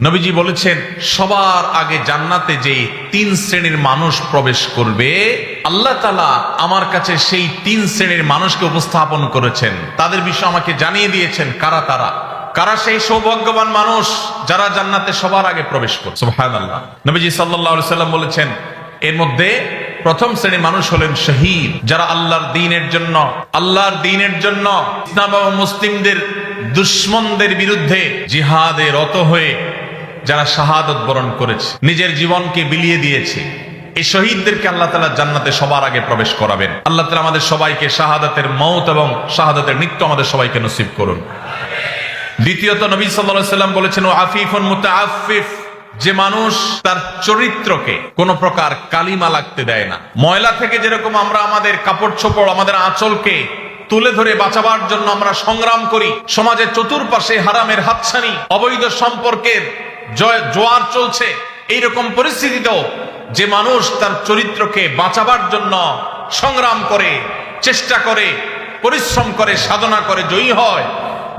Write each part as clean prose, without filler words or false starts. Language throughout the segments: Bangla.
নবীজি বলেছেন, সবার আগে জান্নাতে যে 3 শ্রেণীর মানুষ প্রবেশ করবে, আল্লাহ তাআলা আমার কাছে সেই 3 শ্রেণীর মানুষকে উপস্থাপন করেছেন। তাদের বিষয় আমাকে জানিয়ে দিয়েছেন কারা সেই সৌভাগ্যবান মানুষ যারা জান্নাতে সবার আগে প্রবেশ করবে। সুবহানাল্লাহ। নবীজি সাল্লাল্লাহু আলাইহি সাল্লাম বলেছেন, এর মধ্যে প্রথম শ্রেণীর মানুষ হলেন শহীদ, যারা আল্লাহর দ্বীনের জন্য ইসলাম এবং মুসলিমদের দুশমনদের বিরুদ্ধে জিহাদে রত হয়ে যারা শাহাদাত বরণ করেছে, নিজের জীবনকে বিলিয়ে দিয়েছে। এই শহীদদেরকে আল্লাহ তাআলা জান্নাতে সবার আগে প্রবেশ করাবেন। আল্লাহ তাআলা আমাদের সবাইকে শাহাদাতের মওত এবং শাহাদাতের মৃত্যু আমাদের সবাইকে নসিব করুন। দ্বিতীয়ত, নবী সাল্লাল্লাহু আলাইহি সাল্লাম বলেছেন, ও আফিফুন মুতাআফফিফ, যে মানুষ তার চরিত্রকে কোন প্রকার কালিমা লাগতে দেয় না। ময়লা থেকে যেরকম আমরা আমাদের কাপড় চোপড়, আমাদের আঁচলকে তুলে ধরে বাঁচাবার জন্য আমরা সংগ্রাম করি, সমাজের চতুর্পাশে হারামের হাতছানি, অবৈধ সম্পর্কের জোয়ার চলছে, এইরকম পরিস্থিতিতেও যে মানুষ তার চরিত্রকে বাঁচাবার জন্য সংগ্রাম করে, চেষ্টা করে, পরিশ্রম করে, সাধনা করে, জয়ী হয়,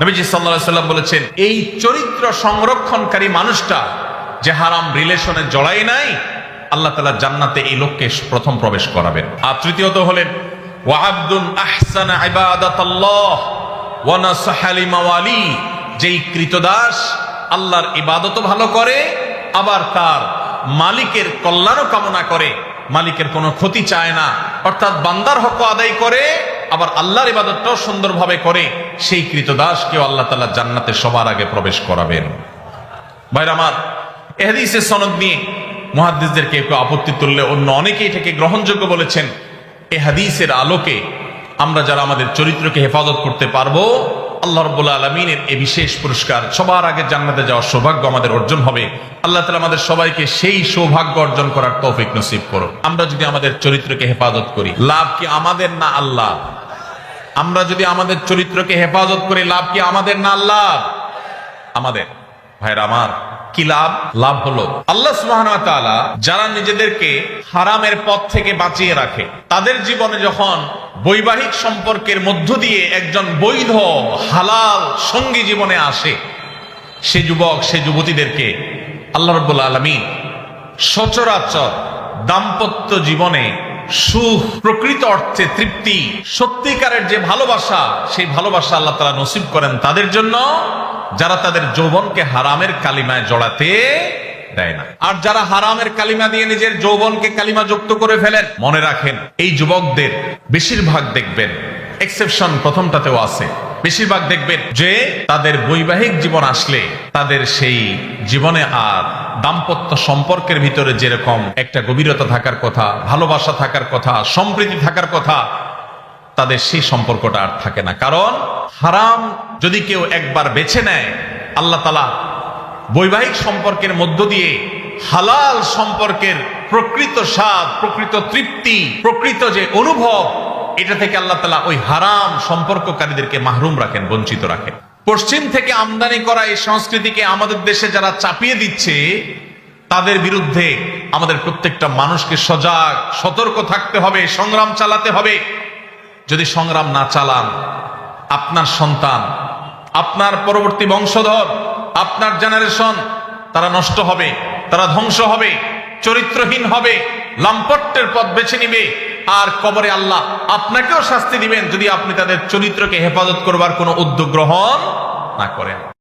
নবীজি সাল্লাল্লাহু আলাইহি সাল্লাম বলেছেন, এই চরিত্র সংরক্ষণকারী মানুষটা যে হারাম রিলেশনে জড়াই নাই, আল্লাহ তাআলা জান্নাতে এই লোককে প্রথম প্রবেশ করাবেন। আর তৃতীয়ত হলেন ওয়া আবদুন আহসানা ইবাদাতাল্লাহ ওয়া নাসাহা লিমাওয়ালি, যেই কৃতদাস আল্লাহর ইবাদতও ভালো করে, আবার তার মালিকের কল্যাণও কামনা করে, মালিকের কোনো ক্ষতি চায় না, অর্থাৎ বান্দার হক আদায় করে, আবার আল্লাহর ইবাদতটাও সুন্দরভাবে করে, সেই কৃতদাসকেও আল্লাহ তাআলা জান্নাতে সবার আগে প্রবেশ করাবেন। ভাইরা আমার, এই হাদিসের সনদ নিয়ে মুহাদ্দিসদের কেউ আপত্তি তুললে অন্য অনেকেই এটাকে গ্রহণযোগ্য বলেছেন। এই হাদিসের আলোকে আমরা যারা আমাদের চরিত্রকে হেফাজত করতে পারবো, আল্লাহ রাব্বুল আলামিনের এই বিশেষ পুরস্কার, সবার আগে জান্নাতে যাওয়ার সৌভাগ্য আমাদের অর্জন হবে। আল্লাহ তাআলা আমাদের সবাইকে সেই সৌভাগ্য অর্জন করার তৌফিক নসিব করুন। আমরা যদি আমাদের চরিত্রকে হেফাজত করি, লাভ কি আমাদের না আল্লাহ? আমরা যদি আমাদের চরিত্রকে হেফাজত করি, লাভ কি আমাদের না আল্লাহ? আমাদের। ভাইরা আমার, কি লাভ হলো, আল্লাহ সুবহানাহু ওয়া তাআলা যারা নিজেদেরকে হারামের পথ থেকে বাঁচিয়ে রাখে, তাদের জীবনে যখন বৈবাহিক সম্পর্কের মধ্য দিয়ে একজন বৈধ হালাল সঙ্গী জীবনে আসে, সে যুবক, সে যুবতীদেরকে আল্লাহ রাব্বুল আলামিন সচরাচর দাম্পত্য জীবনে সুখ, প্রকৃত অর্থে তৃপ্তি, সত্যিকারের যে ভালোবাসা, সেই ভালোবাসা আল্লাহ তাআলা নসিব করেন তাদের জন্য যারা তাদের যৌবনকে হারামের কালিমায় জড়াতে দেয় না। আর যারা হারামের কালিমা দিয়ে নিজের যৌবনকে কালিমা যুক্ত করে ফেলেন, মনে রাখেন এই যুবকদের বেশিরভাগ দেখবেন, এক্সেপশন প্রথমটাতেও আছে, বেশিরভাগ দেখবেন যে তাদের বৈবাহিক জীবন আসলে তাদের সেই জীবনে আর দাম্পত্য সম্পর্কের ভিতরে যেরকম একটা গভীরতা থাকার কথা, ভালোবাসা থাকার কথা, সম্প্রীতি থাকার কথা, তাদের সেই সম্পর্কটা আর থাকে না। কারণ হারাম যদি কেউ একবার বেছে নেয়, আল্লাহ তাআলা বৈবাহিক সম্পর্কের মধ্য দিয়ে হালাল সম্পর্কের প্রকৃত স্বাদ, প্রকৃত তৃপ্তি, প্রকৃত যে অনুভব, এটা থেকে আল্লাহ তাআলা ওই হারাম সম্পর্ককারীদেরকে মাহরুম রাখেন, বঞ্চিত রাখেন। পশ্চিম থেকে আমদানি করা এই সংস্কৃতিকে আমাদের দেশে যারা চাপিয়ে দিচ্ছে, তাদের বিরুদ্ধে আমাদের প্রত্যেকটা মানুষকে সজাগ, সতর্ক থাকতে হবে, সংগ্রাম চালাতে হবে। যদি সংগ্রাম না চালান, আপনার সন্তান, আপনার পরবর্তী বংশধর, আপনার জেনারেশন, তারা নষ্ট হবে, তারা ধ্বংস হবে, চরিত্রহীন হবে, লাম্পট্যের পথ বেছে নিবে, আর কবরে আল্লাহ আপনাকেও শাস্তি দিবেন যদি আপনি তাদের চরিত্রকে হেফাজত করবার কোনো উদ্যোগ গ্রহণ না করেন।